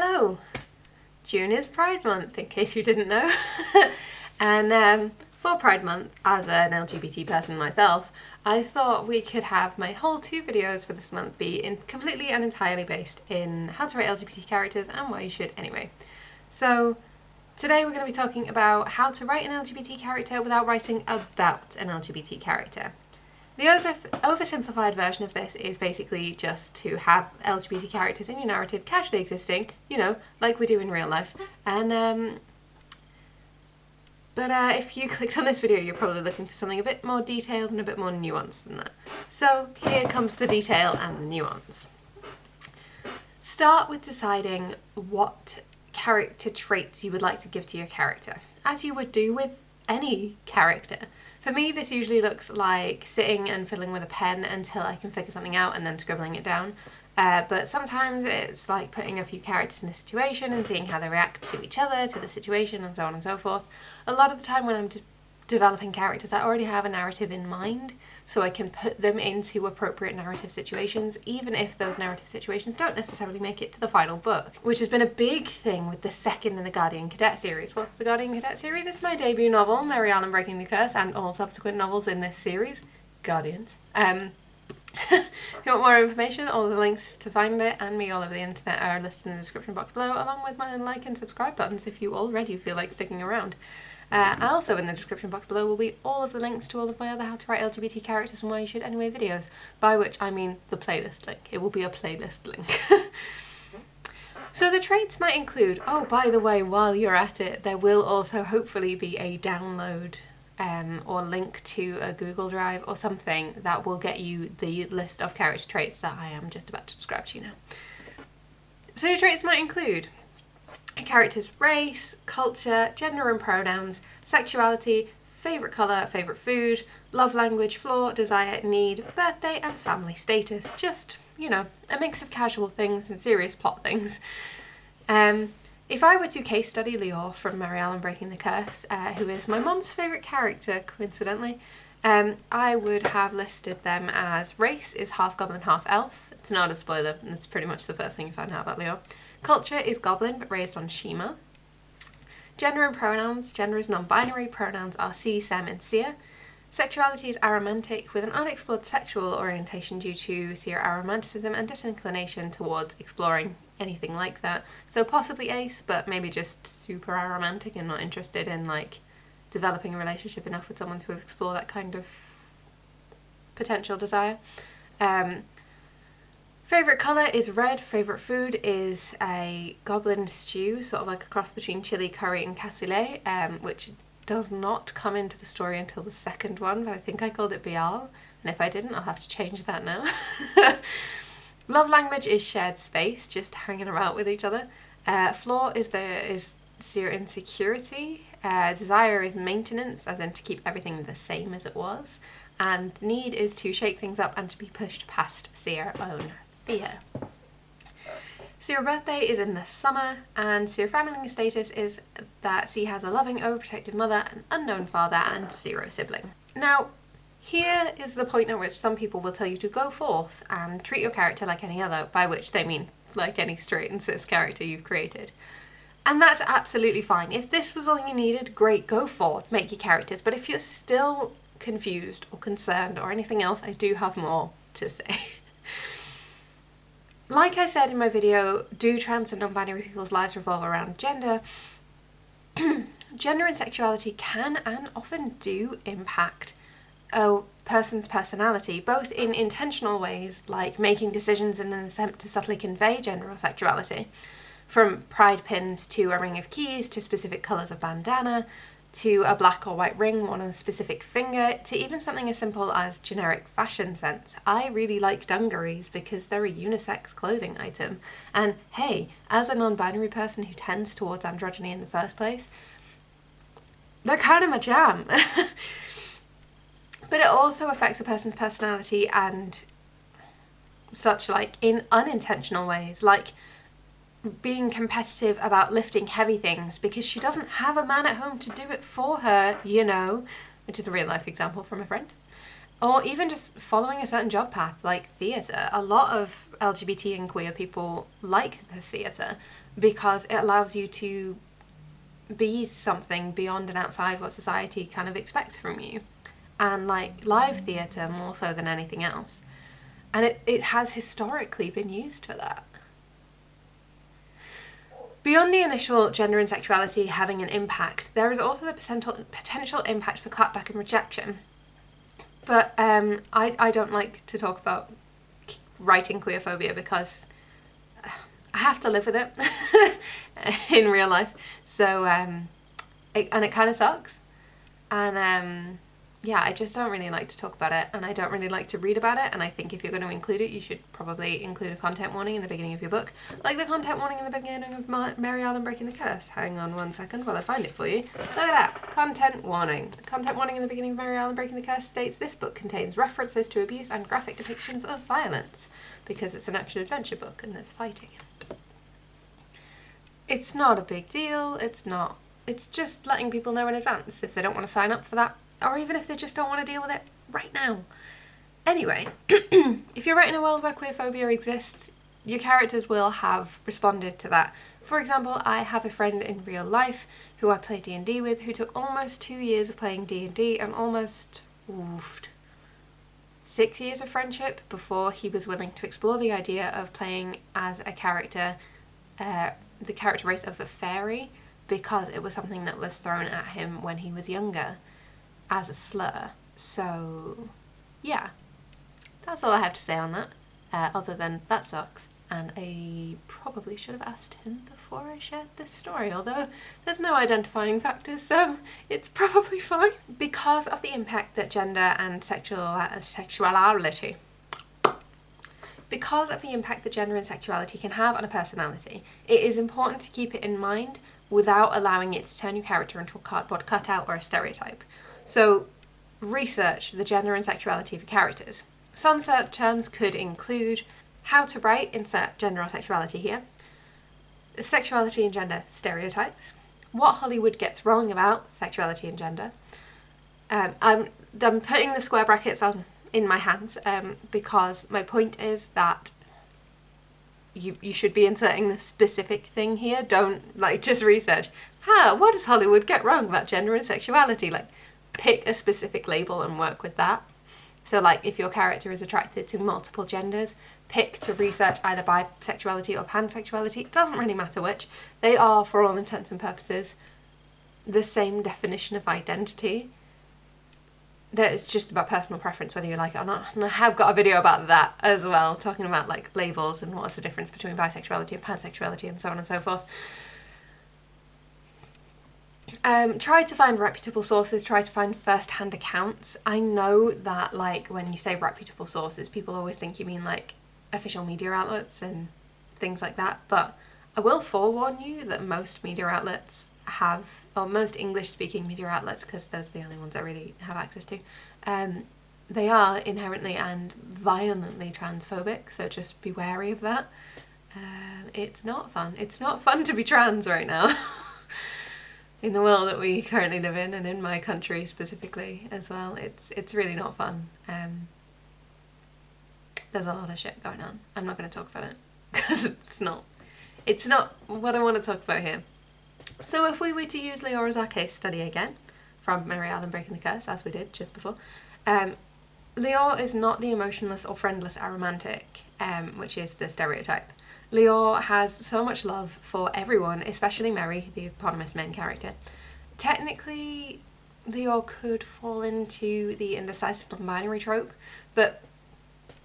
Hello! June is Pride Month, in case you didn't know. And for Pride Month, as an LGBT person myself, I thought we could have my whole 2 videos for this month be completely and entirely based in how to write LGBT characters and why you should anyway. So today we're going to be talking about how to write an LGBT character without writing about an LGBT character. The oversimplified version of this is basically just to have LGBT characters in your narrative casually existing, you know, like we do in real life. And if you clicked on this video, you're probably looking for something a bit more detailed and a bit more nuanced than that. So here comes the detail and the nuance. Start with deciding what character traits you would like to give to your character, as you would do with any character. For me, this usually looks like sitting and fiddling with a pen until I can figure something out and then scribbling it down. But sometimes it's like putting a few characters in a situation and seeing how they react to each other, to the situation, and so on and so forth. A lot of the time when I'm developing characters, I already have a narrative in mind, so I can put them into appropriate narrative situations, even if those narrative situations don't necessarily make it to the final book, which has been a big thing with the second in the Guardian Cadet series. What's the Guardian Cadet series? It's my debut novel, Arlan Breaking the Curse, and all subsequent novels in this series, Guardians. If you want more information, all the links to find it and me all over the internet are listed in the description box below, along with my like and subscribe buttons if you already feel like sticking around. Also in the description box below will be all of the links to all of my other How to Write LGBT Characters and Why You Should Anyway videos, by which I mean the playlist link. It will be a playlist link. So the traits might include, oh by the way, while you're at it, there will also hopefully be a download or link to a Google Drive or something that will get you the list of character traits that I am just about to describe to you now. So your traits might include a character's race, culture, gender and pronouns, sexuality, favourite colour, favourite food, love language, flaw, desire, need, birthday and family status. Just, you know, a mix of casual things and serious plot things. If I were to case study Lior from Arlan Breaking the Curse, who is my mum's favourite character, coincidentally, I would have listed them as race is half goblin, half elf. It's not a spoiler, and it's pretty much the first thing you find out about Lior. Culture is goblin, but raised on Shima. Gender and pronouns. Gender is non-binary, pronouns are she, them and seer. Sexuality is aromantic, with an unexplored sexual orientation due to seer aromanticism and disinclination towards exploring anything like that. So possibly ace, but maybe just super aromantic and not interested in like developing a relationship enough with someone to explore that kind of potential desire. Favourite colour is red. Favourite food is a goblin stew, sort of like a cross between chili, curry and cassoulet, which does not come into the story until the second one, but I think I called it Bial, and if I didn't, I'll have to change that now. Love language is shared space, just hanging about with each other. Flaw is seer insecurity. Desire is maintenance, as in to keep everything the same as it was. And need is to shake things up and to be pushed past seer own fear. Seer birthday is in the summer, and seer family status is that she has a loving, overprotective mother, an unknown father, and 0 sibling. Now, here is the point at which some people will tell you to go forth and treat your character like any other, by which they mean like any straight and cis character you've created. And that's absolutely fine. If this was all you needed, great, go forth, make your characters. But if you're still confused or concerned or anything else, I do have more to say. Like I said in my video, do trans and non-binary people's lives revolve around gender? Gender and sexuality can and often do impact a person's personality, both in intentional ways, like making decisions in an attempt to subtly convey gender or sexuality, from pride pins to a ring of keys to specific colours of bandana, to a black or white ring worn on a specific finger, to even something as simple as generic fashion sense. I really like dungarees because they're a unisex clothing item, and hey, as a non-binary person who tends towards androgyny in the first place, they're kind of my jam. But it also affects a person's personality and such, like in unintentional ways, like being competitive about lifting heavy things because she doesn't have a man at home to do it for her, you know, which is a real life example from a friend. or even just following a certain job path like theatre. A lot of LGBT and queer people like the theatre because it allows you to be something beyond and outside what society kind of expects from you, and like live theatre more so than anything else, and it has historically been used for that. Beyond the initial gender and sexuality having an impact, there is also the potential impact for clapback and rejection. But I don't like to talk about writing queerphobia because I have to live with it in real life. So, it kind of sucks. And yeah, I just don't really like to talk about it, and I don't really like to read about it, and I think if you're going to include it, you should probably include a content warning in the beginning of your book, like the content warning in the beginning of Mary Arlan Breaking the Curse. Hang on one second while I find it for you. Look at that, content warning. The content warning in the beginning of Mary Arlan Breaking the Curse states this book contains references to abuse and graphic depictions of violence, because it's an action-adventure book and there's fighting in it. It's not a big deal, it's just letting people know in advance if they don't want to sign up for that, or even if they just don't want to deal with it right now. Anyway, if you're writing a world where queerphobia exists, your characters will have responded to that. For example, I have a friend in real life who I play D&D with who took almost 2 years of playing D&D and almost 6 years of friendship before he was willing to explore the idea of playing as a character, the character race of a fairy, because it was something that was thrown at him when he was younger as a slur. So yeah, that's all I have to say on that, other than that sucks, and I probably should have asked him before I shared this story, although there's no identifying factors, so it's probably fine. Because of the impact that gender and sexuality can have on a personality, it is important to keep it in mind without allowing it to turn your character into a cardboard cutout or a stereotype. So research the gender and sexuality of your characters. Some search terms could include how to write, insert gender or sexuality here, sexuality and gender stereotypes, what Hollywood gets wrong about sexuality and gender. I'm putting the square brackets on in my hands because my point is that you should be inserting the specific thing here. Don't like just research, what does Hollywood get wrong about gender and sexuality? Like, pick a specific label and work with that. So like if your character is attracted to multiple genders, pick to research either bisexuality or pansexuality. It doesn't really matter which. They are, for all intents and purposes, the same definition of identity. That it's just about personal preference whether you like it or not. And I have got a video about that as well, talking about like labels and what's the difference between bisexuality and pansexuality and so on and so forth. Try to find reputable sources, try to find first-hand accounts. I know that like when you say reputable sources, people always think you mean like official media outlets and things like that, but I will forewarn you that most media outlets have, or most English-speaking media outlets, because those are the only ones I really have access to, they are inherently and violently transphobic, so just be wary of that. It's not fun. It's not fun to be trans right now. In the world that we currently live in, and in my country specifically as well, it's really not fun. There's a lot of shit going on. I'm not going to talk about it because it's not what I want to talk about here. So if we were to use Leora as our case study again, from Mary Arlan Breaking the Curse, as we did just before, Leora is not the emotionless or friendless aromantic, which is the stereotype. Leora has so much love for everyone, especially Mary, the eponymous main character. Technically, Leora could fall into the indecisive non-binary trope, but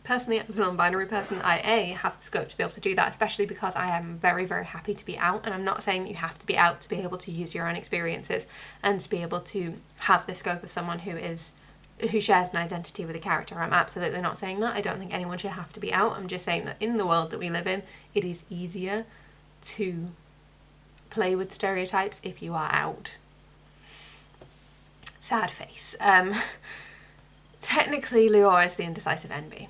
personally, as a non-binary person, I have the scope to be able to do that, especially because I am very, very happy to be out, and I'm not saying that you have to be out to be able to use your own experiences and to be able to have the scope of someone who shares an identity with a character. I'm absolutely not saying that. I don't think anyone should have to be out. I'm just saying that in the world that we live in, it is easier to play with stereotypes if you are out. Sad face. Technically, Leora is the indecisive NB.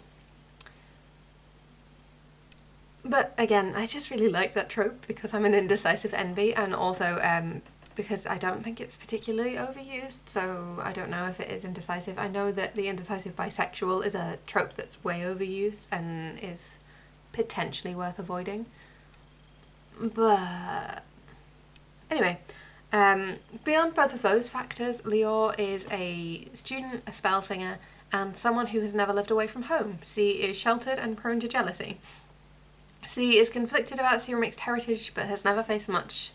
But again, I just really like that trope because I'm an indecisive NB, and also because I don't think it's particularly overused, so I don't know if it is indecisive. I know that the indecisive bisexual is a trope that's way overused and is potentially worth avoiding. But anyway, beyond both of those factors, Lior is a student, a spell singer, and someone who has never lived away from home. C is sheltered and prone to jealousy. C is conflicted about Seer mixed heritage, but has never faced much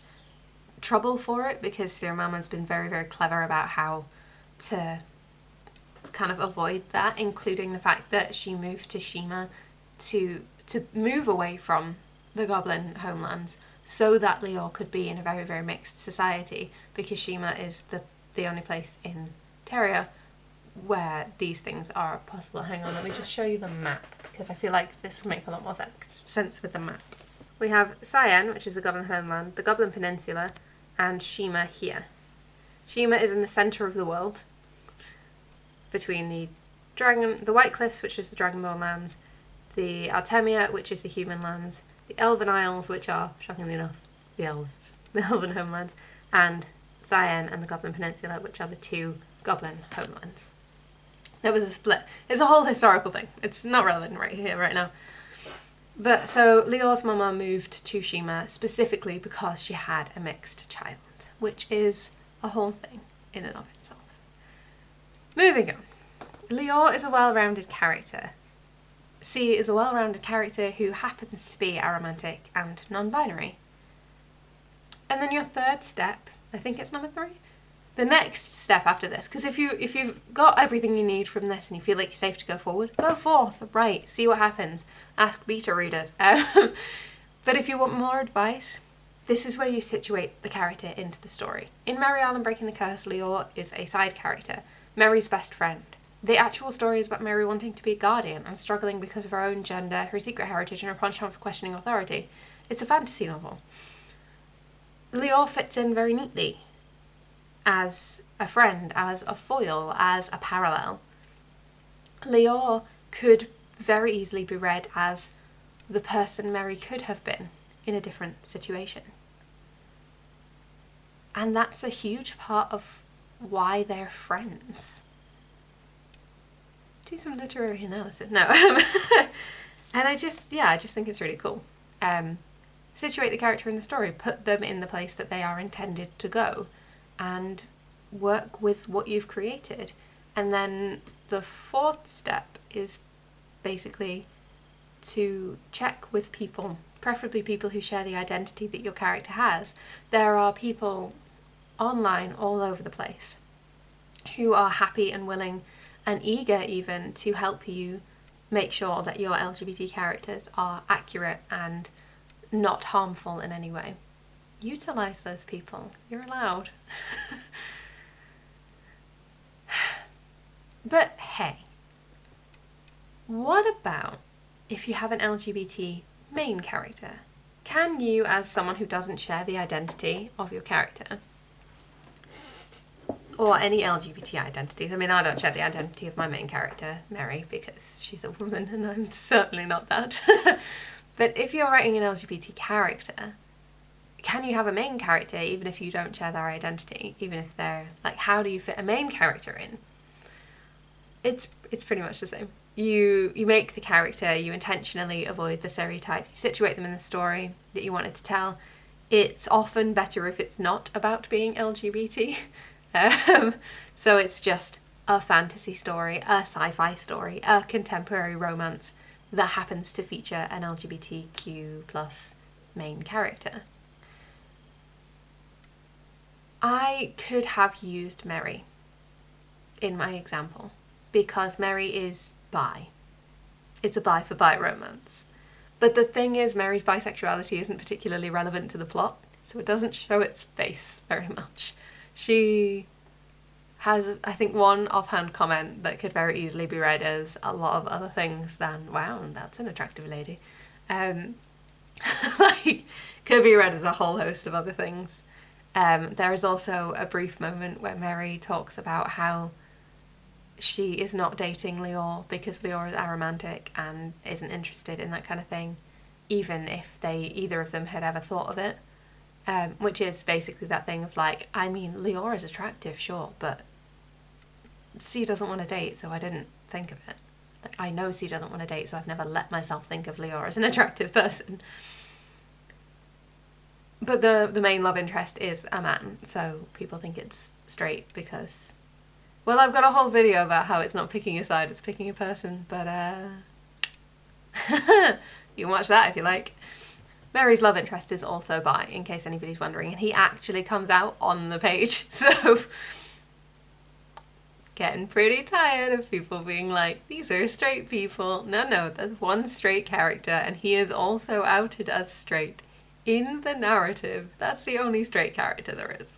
trouble for it because Seer Mama's been very, very clever about how to kind of avoid that, including the fact that she moved to Shima to move away from the goblin homelands so that Lior could be in a very, very mixed society, because Shima is the only place in Teria where these things are possible. Hang on, let me just show you the map, because I feel like this would make a lot more sense with the map. We have Cyan, which is the goblin homeland, the Goblin Peninsula, and Shima here. Shima is in the centre of the world, between the White Cliffs, which is the Dragonborn lands, the Artemia, which is the human lands, the Elven Isles, which are, shockingly enough, the Elven homeland, and Cyan and the Goblin Peninsula, which are the two goblin homelands. There was a split. It's a whole historical thing. It's not relevant right here, right now. But so Lior's mama moved to Shima specifically because she had a mixed child, which is a whole thing in and of itself. Moving on. Lior is a well-rounded character. C is a well-rounded character who happens to be aromantic and non-binary. And then your third step, I think it's number 3, the next step after this, because if you've got everything you need from this and you feel like you're safe to go forward, go forth, right, see what happens, ask beta readers. But if you want more advice, this is where you situate the character into the story. In Merry Arlan Breaking the Curse, Lior is a side character, Merry's best friend. The actual story is about Merry wanting to be a guardian and struggling because of her own gender, her secret heritage, and her penchant for questioning authority. It's a fantasy novel. Lior fits in very neatly as a friend, as a foil, as a parallel. Lior could very easily be read as the person Merry could have been in a different situation. And that's a huge part of why they're friends. Do some literary analysis. No. And I just think it's really cool. Situate the character in the story, put them in the place that they are intended to go, and work with what you've created. And then the fourth step is basically to check with people, preferably people who share the identity that your character has. There are people online all over the place who are happy and willing and eager even to help you make sure that your LGBT characters are accurate and not harmful in any way. Utilize those people. You're allowed. But hey, what about if you have an LGBT main character? Can you, as someone who doesn't share the identity of your character, or any LGBT identities, I mean, I don't share the identity of my main character, Merry, because she's a woman and I'm certainly not that. But if you're writing an LGBT character, can you have a main character even if you don't share their identity? Even if they're, like, how do you fit a main character in? It's pretty much the same. You make the character, you intentionally avoid the stereotypes, you situate them in the story that you wanted to tell. It's often better if it's not about being LGBT. So it's just a fantasy story, a sci-fi story, a contemporary romance that happens to feature an LGBTQ plus main character. I could have used Merry in my example because Merry is bi. It's a bi for bi romance. But the thing is, Merry's bisexuality isn't particularly relevant to the plot, so it doesn't show its face very much. She has, I think, one offhand comment that could very easily be read as a lot of other things than, wow, that's an attractive lady. Like, could be read as a whole host of other things. There is also a brief moment where Merry talks about how she is not dating Lior because Lior is aromantic and isn't interested in that kind of thing, even if either of them had ever thought of it. which is basically that thing of like, I mean, Leora's attractive, sure, but C doesn't want to date, so I didn't think of it. Like, I know C doesn't want to date, so I've never let myself think of Leora as an attractive person. But the main love interest is a man, so people think it's straight because, well, I've got a whole video about how it's not picking a side, it's picking a person, but you can watch that if you like. Mary's love interest is also bi, in case anybody's wondering, and he actually comes out on the page, so getting pretty tired of people being like, these are straight people. No, there's one straight character, and he is also outed as straight in the narrative. That's the only straight character there is.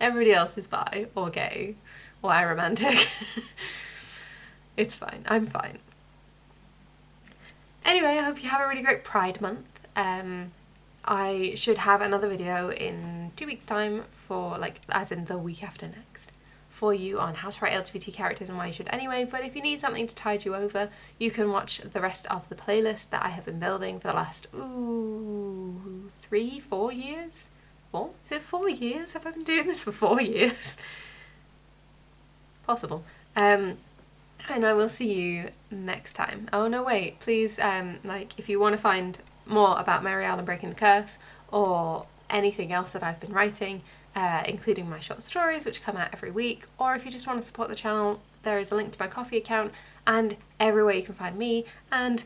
Everybody else is bi, or gay, or aromantic. It's fine, I'm fine. Anyway, I hope you have a really great Pride Month. I should have another video in 2 weeks' time for, like, as in the week after next, for you on how to write LGBT characters and why you should anyway. But if you need something to tide you over, you can watch the rest of the playlist that I have been building for the last 4 years? 4? Is it 4 years? Have I been doing this for 4 years? Possible. And I will see you next time. Oh no, wait, please, like, if you want to find more about Mary Arlan Breaking the Curse, or anything else that I've been writing, including my short stories which come out every week, or if you just want to support the channel, there is a link to my Ko-fi account and everywhere you can find me and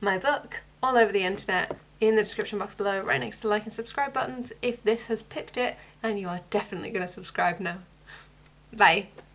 my book all over the internet in the description box below, right next to the like and subscribe buttons if this has pipped it and you are definitely going to subscribe now. Bye.